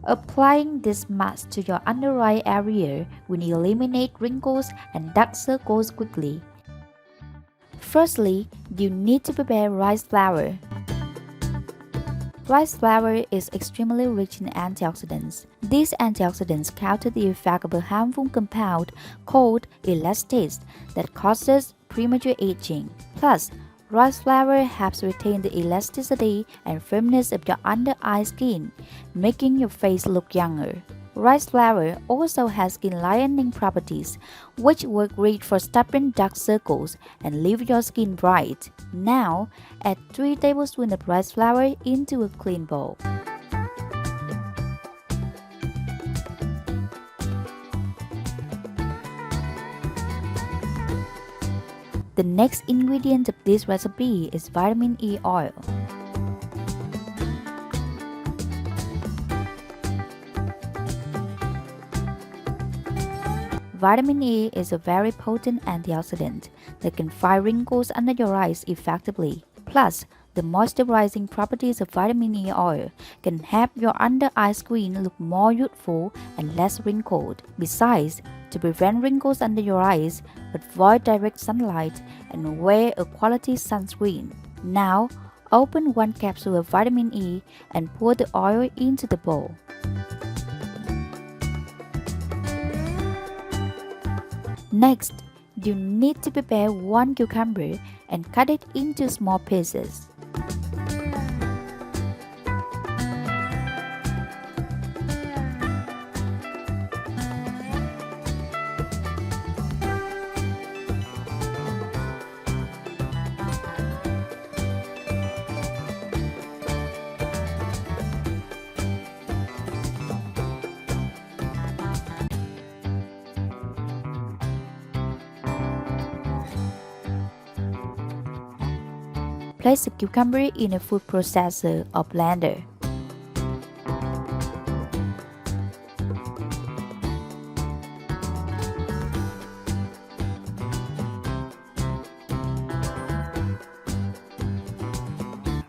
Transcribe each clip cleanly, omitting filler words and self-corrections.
Applying this mask to your under eye area will eliminate wrinkles and dark circles quickly. Firstly, you need to prepare rice flour. Rice flour is extremely rich in antioxidants. These antioxidants counter the effect of a harmful compound called elasticity that causes premature aging. Plus, rice flour helps retain the elasticity and firmness of your under-eye skin, making your face look younger. Rice flour also has skin lightening properties, which work great for stopping dark circles and leave your skin bright. Now, add 3 tablespoons of rice flour into a clean bowl. The next ingredient of this recipe is vitamin E oil. Vitamin E is a very potent antioxidant that can fight wrinkles under your eyes effectively. Plus, the moisturizing properties of vitamin E oil can help your under-eye skin look more youthful and less wrinkled. Besides, to prevent wrinkles under your eyes, avoid direct sunlight and wear a quality sunscreen. Now, open 1 capsule of vitamin E and pour the oil into the bowl. Next, you need to prepare 1 cucumber and cut it into small pieces. Place the cucumber in a food processor or blender.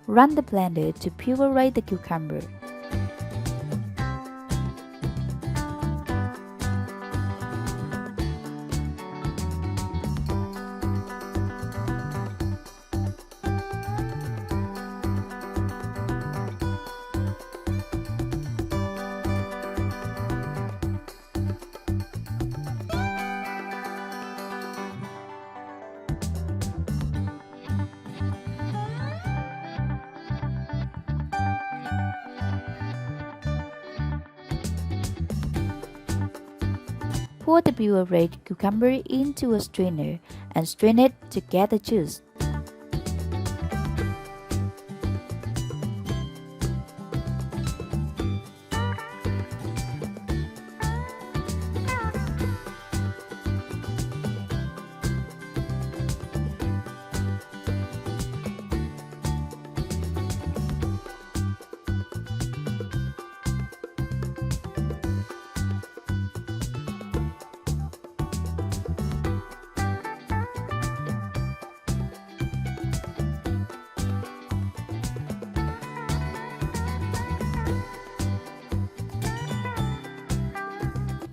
Run the blender to puree the cucumber. Pour the pureed cucumber into a strainer and strain it to get the juice.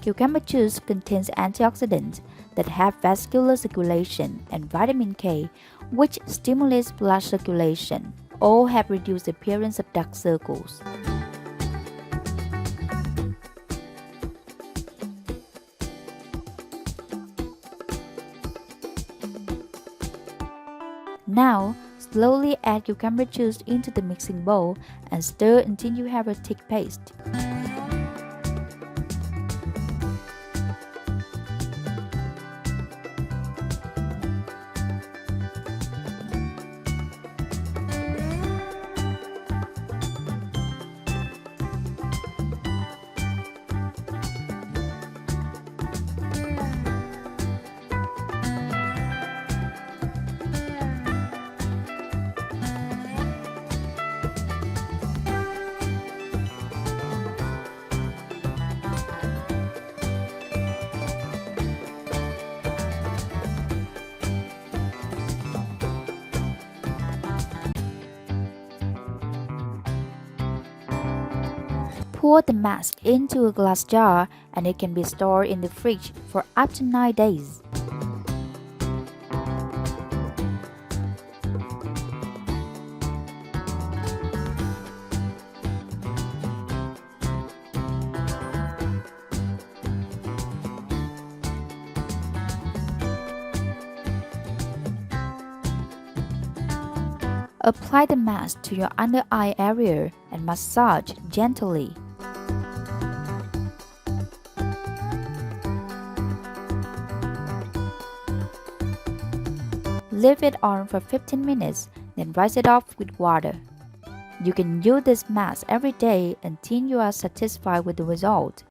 Cucumber juice contains antioxidants that help vascular circulation and vitamin K, which stimulates blood circulation. All help reduce the appearance of dark circles. Now, slowly add cucumber juice into the mixing bowl and stir until you have a thick paste. Pour the mask into a glass jar and it can be stored in the fridge for up to 9 days. Apply the mask to your under eye area and massage gently. Leave it on for 15 minutes, then rinse it off with water. You can use this mask every day until you are satisfied with the result.